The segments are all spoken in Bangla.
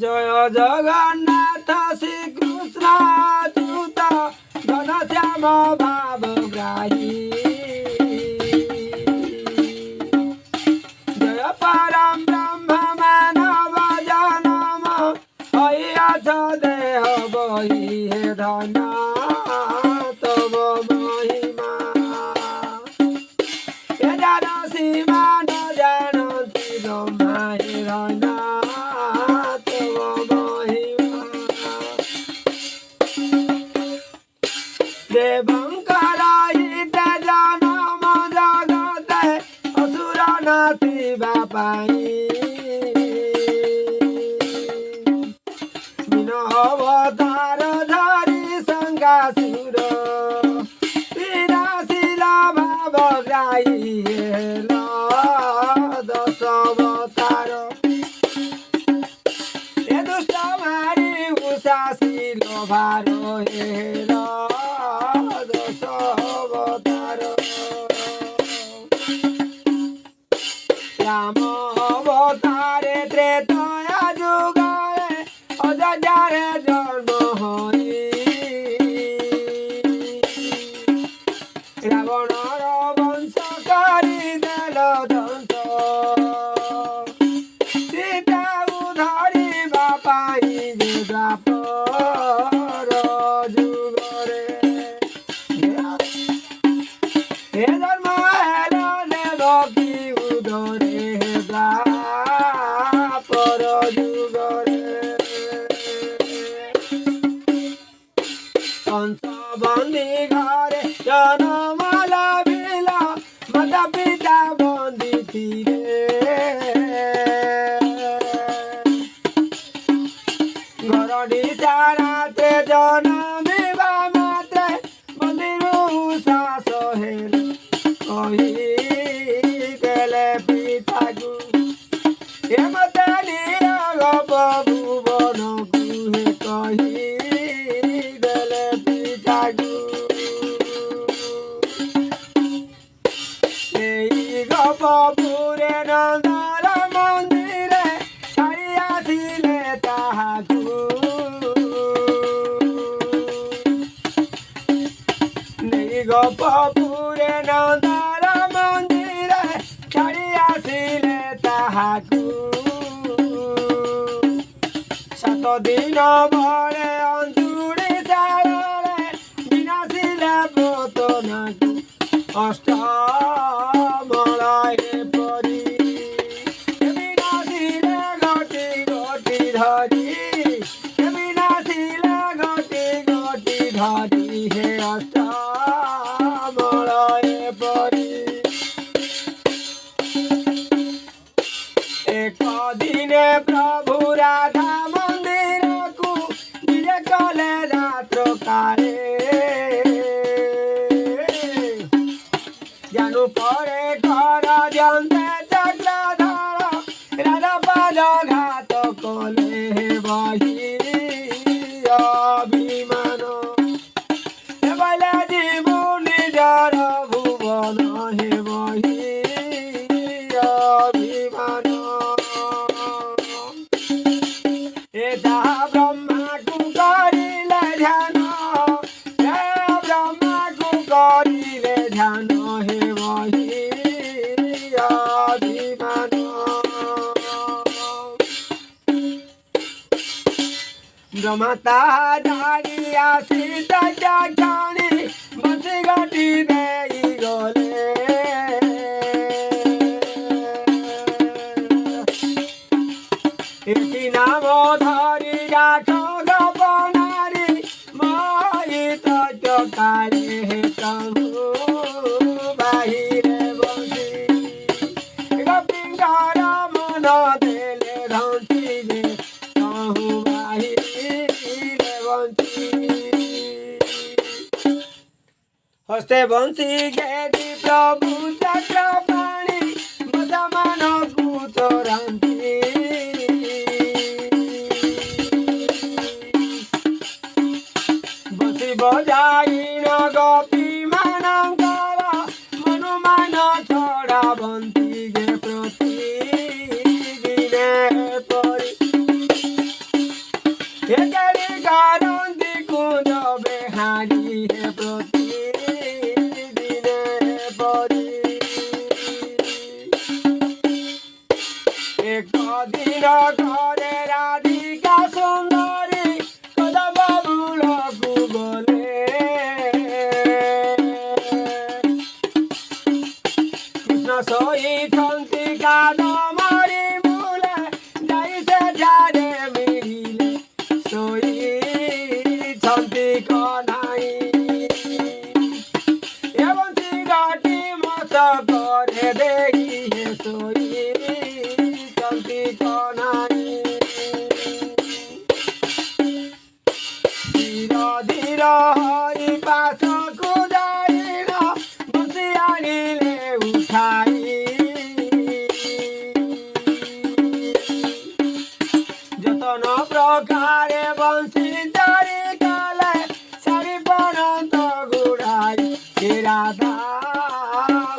জয় জগন্নাথ শ্রীকৃষ্ণ চ্যুত ঘনশ্যাম ভাবগ্রাহী জয় পরম ব্রহ্ম মানব জনম হইয়াছ দেহ বহি হে ধন তব মহিমা এ জান সীমা ন জানতি ব্রহ্মা হে ধন দেবঙ্করাইতে জনম জগতে অসুর নাথিবা পাই বিন অবতার ধরি সংঘাসুর বিনাশীল ভাবগ্রাহী হেল দশ অবতার এ দুষ্ট মারি উষাশীল ভার হেল রাম অবতারে ত্রেতয়া যুগরে অযোধ্যারে জন্ম হই রাবণর বংশ করি দেল ধ্বংস সীতাও ধরিবা পাই যে দ্বাপর যুগরে হে ধর্ম হেল দেবকী উদরে দ্বাপর যুগরে কংস বন্দী ঘরে জনম লাভিল মাতা পিতা বন্দী তীরে ঘরটি সারাতে জনমিবা মাত্রে বন্দির শ্বাস হেল কহি গেলে পিতাগু হেমতে নিরগপ ভুবনকু হে কহি গেলে পিতাগু এই গপপুরে নন্দর মন্দিরে ছাড়ি আসিলে তাহাকু নেই গপপুরে নন্দর মন্দিরে ছাড়ি আসিলে তাহাকু সাত দিন বরে অঞ্জুড়ি চাଳରେ বিনাশিলে ব্রত নাকু অষ্টমলয়ে পরি বিনাশিলে গটি গটি ধরি বিনাশিলে গটি গটি ধরি হে অষ্টমলয়ে পরি এক দিনে প্রভু রাধা মন্দিরকু নিজে কলে রাত্র কালে জানু পরে কর জন্তে চক্রধর রাধা পাদ ঘাত কলে বহি অভিমান বলে জীবু নিজর ভুবন হে বহি অভিমান এটা ব্রহ্মাকু করিলে ধ্যান হে ব্রহ্মাকু করিলে ধ্যান হে বহি অভিমান ব্রহ্মতা জানিয়া সীতা জানি বসি গটি দেই গলে এটি নাম ধরি রাখ গপনারি মোহিত চকারে হে প্রভু বাহিরে বসি গোপীঙ্কর মন দেলে ধন্তি যে কহু বাহিরে বঞ্চি হস্তে বংশী ঘেরি প্রভু চক্র প্রাণী বসমান কুতরান্তি বসি বজাইন গোপী মানଙ୍କର মনুমান ছড়াবন্তি যে প্রতি দিনে পরি একদিন করে রাধিকা সুন্দরী কদম মূলকু বলে কৃষ্ণ শোইଛନ୍ତି কাদম্বরী মূলে যাই সেଠାରେ ମିଳିଲେ ଶୋଇଛନ୍ତି କହ୍ନାଇ ଏବଂ ଚିରଟି ମତ করে দেখিয়ে ଶୋଇଛନ୍ତି କହ୍ନାଇ ଧୀର ଧୀର ହୋଇ ପାଶକୁ ଯାଇଣ ବସି ଆଣିଲେ ଉଠାଇ যতন প্রকারে বংশী চারি কালে সারি পড়ন্ত গুড়াই হে রাধা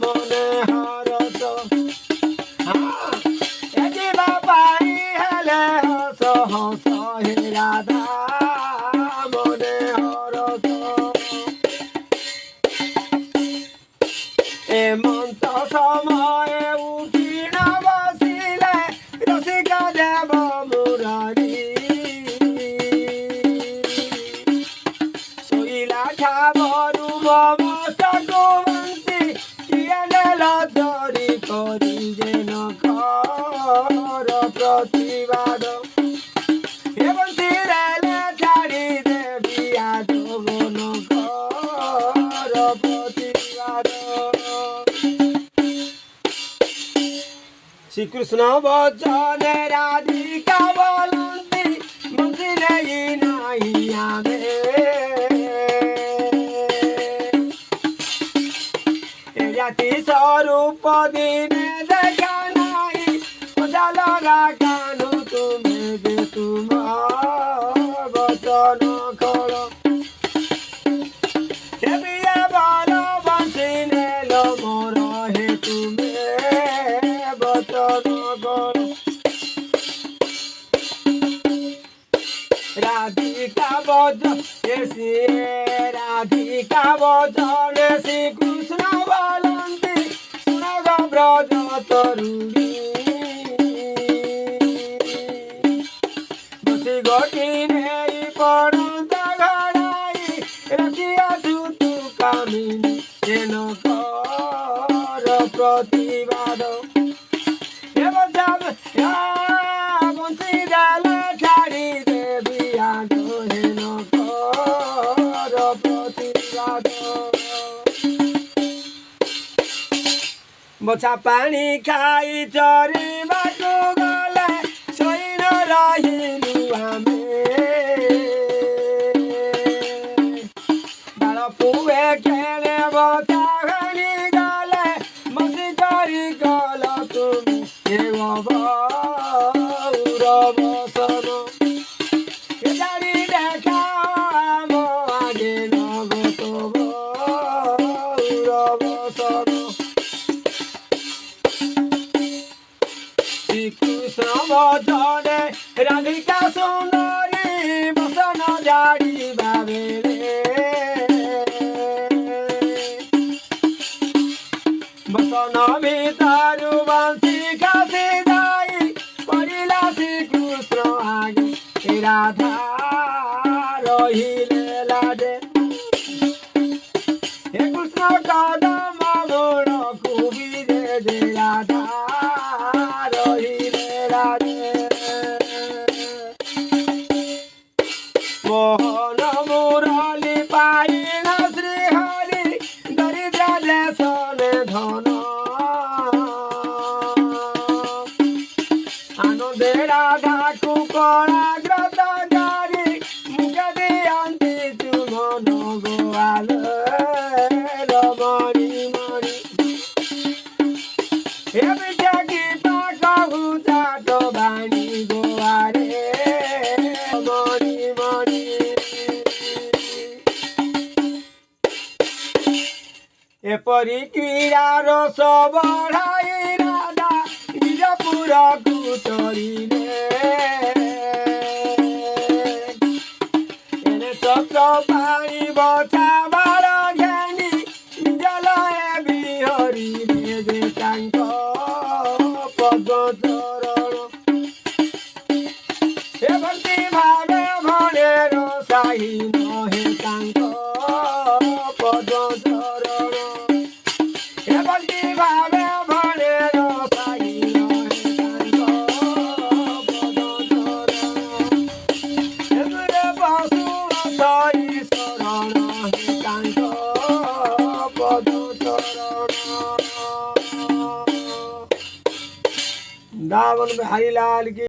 মনে হরত এজিবা পাই হেলে হস হস হে রাধা মনে হরত এমন্ত সময়ে উঠি না বসিলে রসিকা দেব মুরারি শৈলা ঠাবরু মমস্তকু বংশী ইয়ে নেল ধরি করি যেন কর প্রতিবাদ এবং ছিড়েলে ছাড়ি দেবী আজগন কর প্রতিবাদ শ্রীকৃষ্ণ বচনে রাধিকা বলন্তি বংশী নেই নাই আমি এ জাতি স্বরূপ দিনে দেখা নাই মজা লগা কানু তুমি যে তোমার বচন কর বিয়ে বল বংশী নেল মোর হে তুমি বচন কর রাধিকা বচন রাধিকা বচন শ্রীকৃষ্ণ বলন্তি শুনগ ব্রজ তরুণী বসি গটি নেই পড়ন্ত ঘড়াই রাখিয়া ছুটু কামিনী যেন কর প্রতিবাদ বংশী জালে ছাড়ি দেবী আজহেন কর প্রতিবাদ বছা পানি খাই চরিବାକୁ গলে ଶୋଇନ ରହିଲୁ ଆମେ ଡାଳ ପୁଏ ଖେଳେ ବଛା ଘାନି ଗଲେ ବସି କରି ଗଲ ତୁମେ ଏ ଗୌର ବସନ କେଜାଣି ଦେଖା ଆମ ଆଗେ ନଗତ ଗୌର ବସନ শ্রীকৃষ্ণ বচনে রাধিকা সুন্দরী বসন জাড়িবা বেলে বসন ভিতরু বংশী খাসি যাই পড়িলা শ্রীকৃষ্ণ আগে রাধা রহিলে লাডে হে কৃষ্ণ কদম মূলকু বিদে দে রাধা রহিলে লাডে মোহন মুরলী পাইল শ্রীহরি দরিদ্র দেশনে ধন আনন্দে রাধাকু করাগ্রত করি মুখে দিয়ন্তি চুমন গোয়াল রমণী মণি এবে জাগি পাকহু চাট বাণী গোয়ারে রমণী মণি এপরি ক্রীড়া রস বঢ়াই রাধা নিজপুরকু চরিলে এনে চক্র পাই বছা বার জ্ঞানী নিজ লয়ে বিহরিলে যে তাঙ্ক পদ চରଣ मदन बिहारी लाल की